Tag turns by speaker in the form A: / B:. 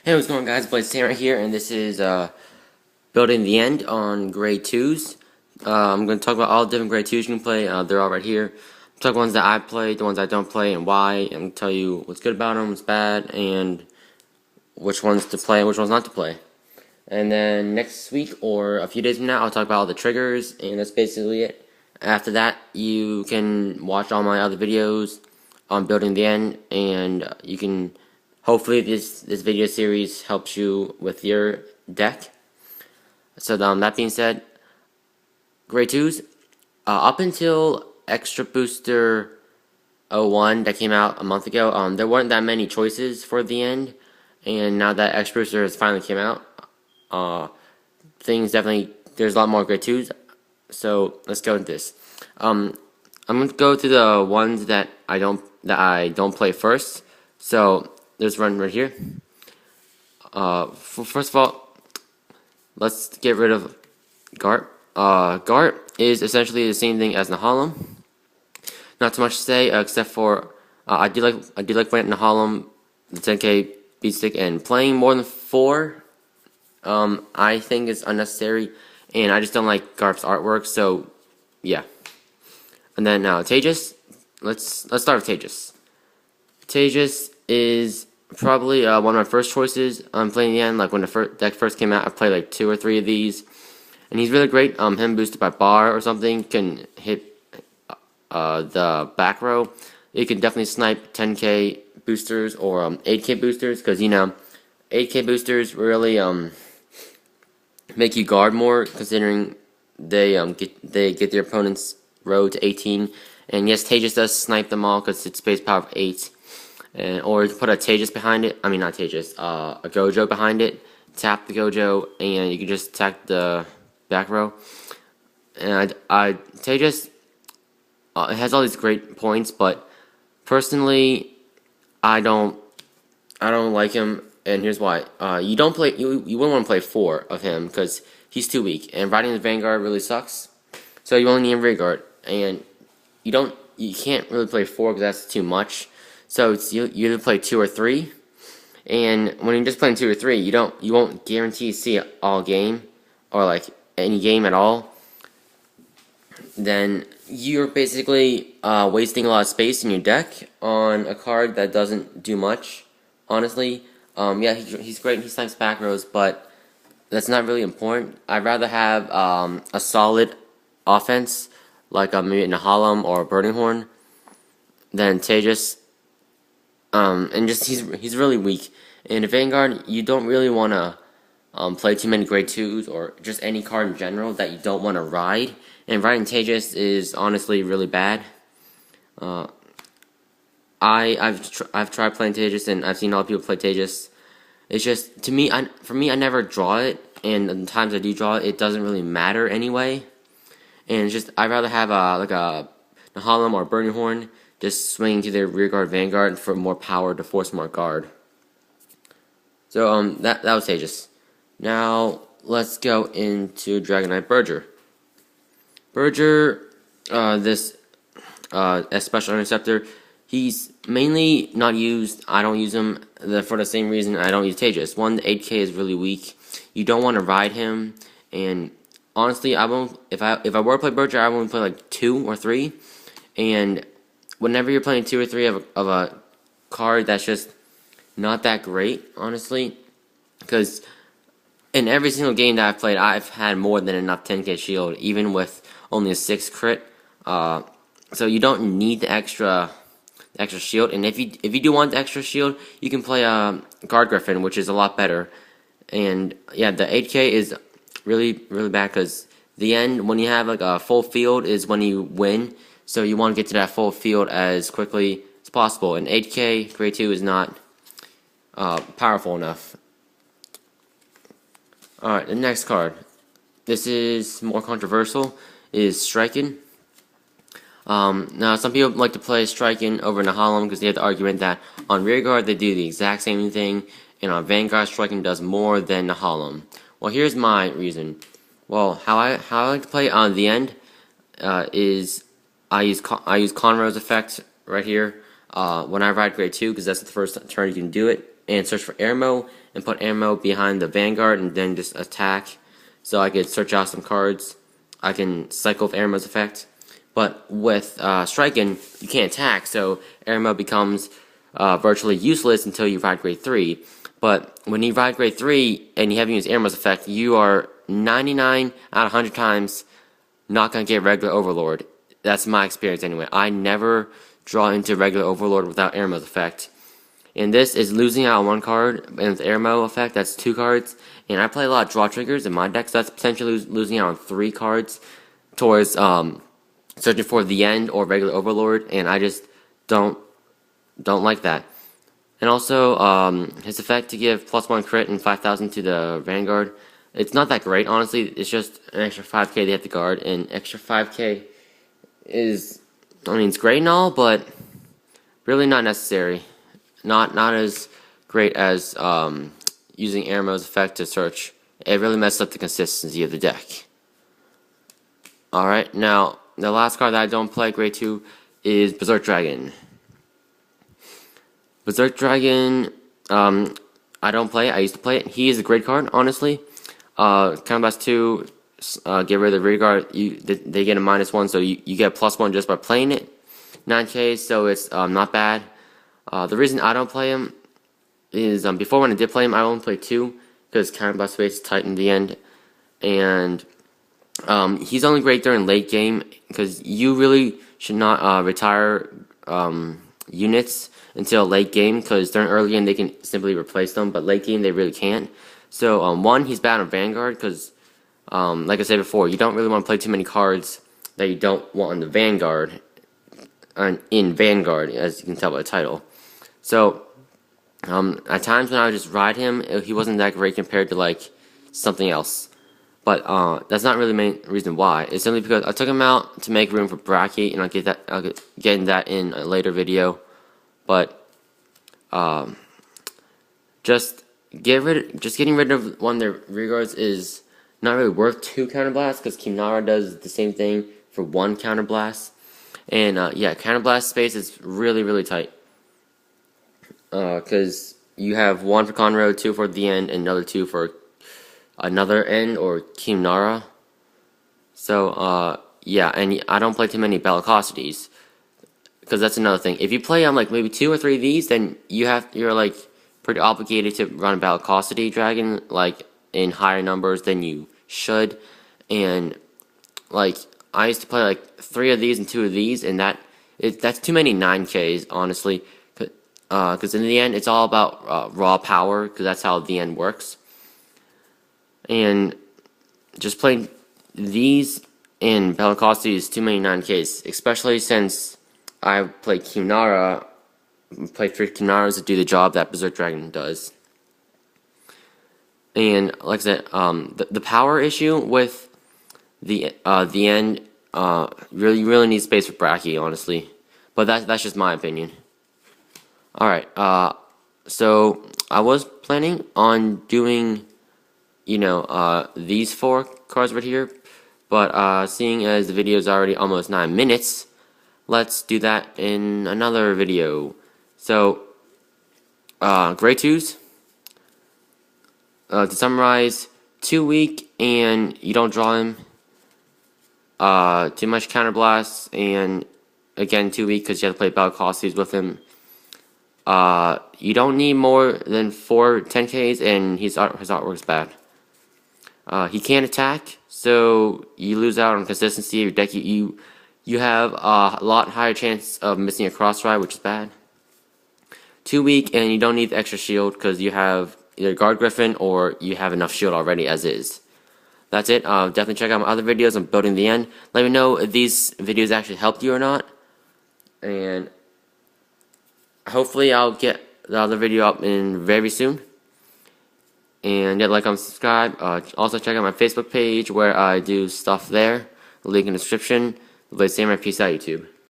A: Hey, what's going on, guys? Blazesamurai here, and this is building the end on grade 2s. I'm going to talk about all the different grade 2s you can play. They're all right here. Talk about ones that I played, the ones I don't play, and why. I'm going to tell you what's good about them, what's bad, and which ones to play and which ones not to play. And then next week or a few days from now, I'll talk about all the triggers, and that's basically it. After that, you can watch all my other videos on building the end, and you can. Hopefully this video series helps you with your deck. So that being said, grade 2s, up until Extra Booster 01 that came out a month ago, there weren't that many choices for the end, and now that Extra Booster has finally came out, there's a lot more grade 2s. So let's go with this. I'm going to go to the ones that I don't play first. So there's one right here. First of all, let's get rid of Gart. Gart is essentially the same thing as Nahalem. Not too much to say, except for I do like playing Nahalem, the 10k beat stick, and playing more than 4. I think is unnecessary, and I just don't like Gart's artwork. So yeah. And then Tejas. Let's start with Tejas. Tejas is probably one of my first choices. Playing the end, like when the deck first came out, I played like 2 or 3 of these, and he's really great. Him boosted by bar or something can hit the back row. You can definitely snipe 10k boosters or 8k boosters, because 8k boosters really make you guard more, considering they get their opponent's row to 18. And yes, Tejas does snipe them all because it's base power of 8. Or you can put a Tejas behind it. I mean, not Tejas, a Gojo behind it. Tap the Gojo, and you can just attack the back row. And Tejas, it has all these great points, but personally, I don't like him, and here's why. You wouldn't want to play 4 of him because he's too weak, and riding the Vanguard really sucks. So you only need Vanguard, and you can't really play 4 because that's too much. So you either play 2 or 3, and when you're just playing 2 or 3, you won't guarantee to see it all game, or like any game at all. Then you're basically wasting a lot of space in your deck on a card that doesn't do much. Honestly, yeah, he's great. He snipes back rows, but that's not really important. I'd rather have a solid offense like maybe a Nahalem or a Burning Horn than Tejas. And just he's really weak. In a Vanguard, you don't really want to play too many grade 2s or just any card in general that you don't want to ride. And riding Tejas is honestly really bad. I've tried playing Tejas, and I've seen a lot of people play Tejas. It's just, for me, I never draw it, and the times I do draw it, it doesn't really matter anyway. And it's just, I'd rather have like a Nahalem or a Burning Horn just swinging to their rear guard Vanguard for more power to force more guard. So that was Tejas. Now let's go into Dragon Knight Berger. Berger, this special Interceptor, he's mainly not used. I don't use him for the same reason I don't use Tejas. One, the 8k is really weak. You don't want to ride him, and honestly, I won't. If I were to play Berger, I would play like 2 or 3, and whenever you're playing 2 or 3 of a card that's just not that great, honestly, because in every single game that I've played, I've had more than enough 10k shield, even with only a 6 crit. So you don't need the extra shield, and if you do want the extra shield, you can play Guard Griffin, which is a lot better. And yeah, the 8k is really bad, because the end, when you have like a full field, is when you win. So you want to get to that full field as quickly as possible. And 8k grade 2 is not powerful enough. Alright, the next card. This is more controversial, is Striken. Now, some people like to play Striken over Nahalem because they have the argument that on rearguard they do the exact same thing, and on Vanguard Striken does more than Nahalem. Well, here's my reason. Well, how I like to play on the end is I use Conroe's effect right here when I ride grade 2, because that's the first turn you can do it. and search for Aermo and put Aermo behind the Vanguard and then just attack. So I could search out some cards. I can cycle with Aermo's effect. But with Striking, you can't attack, so Aermo becomes virtually useless until you ride grade 3. But when you ride grade 3 and you haven't used Aermo's effect, you are 99 out of 100 times not going to get regular Overlord. That's my experience anyway. I never draw into regular Overlord without Aermo's effect. And this is losing out on one card, and with Aermo effect, that's 2 cards. And I play a lot of draw triggers in my deck, so that's potentially losing out on 3 cards towards searching for the end or regular Overlord, and I just don't like that. And also, his effect to give +1 crit and 5,000 to the Vanguard, it's not that great, honestly. It's just an extra 5k they have to guard, and extra 5k is, I mean, it's great and all, but really not necessary. Not as great as using Aermo's effect to search. It really messed up the consistency of the deck. Alright, now, the last card that I don't play, grade 2, is Berserk Dragon. Berserk Dragon, I don't play it. I used to play it. He is a great card, honestly. Counterblast 2, get rid of the rear guard. They get a -1, so you get +1 just by playing it. 9k, so it's not bad. The reason I don't play him is before when I did play him, I only played 2 because counterblast space is tight in the end, and he's only great during late game because you really should not retire units until late game, because during early game they can simply replace them, but late game they really can't. So one, he's bad on Vanguard because, like I said before, you don't really want to play too many cards that you don't want on the Vanguard, in Vanguard, as you can tell by the title. So at times when I would just ride him, he wasn't that great compared to like something else. But that's not really the main reason why. It's simply because I took him out to make room for Bracky, and I'll get into that in a later video. But just getting rid of one of their rear guards is not really worth 2 counterblast, because Kimnara does the same thing for 1 counterblast. And yeah, counterblast space is really tight, because you have 1 for Conroe, 2 for the end, and another 2 for another end or Kimnara. So yeah, and I don't play too many Bellicosities, because that's another thing. If you play on like maybe 2 or 3 of these, then you're like pretty obligated to run a Bellicosity dragon like in higher numbers than you should. And like I used to play like 3 of these and 2 of these, and that's too many 9Ks, honestly. Because in the end, it's all about raw power, because that's how the end works. And just playing these in Bellicosity is too many 9Ks, especially since I play Kimnara, play 3 Kimnaras to do the job that Berserk Dragon does. And like I said, the power issue with the end, really needs space for Bracky, honestly. But that's just my opinion. Alright, so I was planning on doing, these 4 cards right here, but seeing as the video is already almost 9 minutes, let's do that in another video. So, grade 2s, to summarize, 2 weak and you don't draw him, too much counterblasts, and again 2 weak because you have to play Bellicosities with him. You don't need more than 4 10Ks, and his artwork's bad. He can't attack, so you lose out on consistency of your deck. You have a lot higher chance of missing a cross ride, which is bad. 2 weak, and you don't need the extra shield because you have either Guard Griffin or you have enough shield already as is. That's it. Definitely check out my other videos on building the end. Let me know if these videos actually helped you or not. And hopefully I'll get the other video up in very soon. And yeah, like and subscribe. Also check out my Facebook page where I do stuff there. Link in the description. The Blaze Samurai. Peace out, YouTube.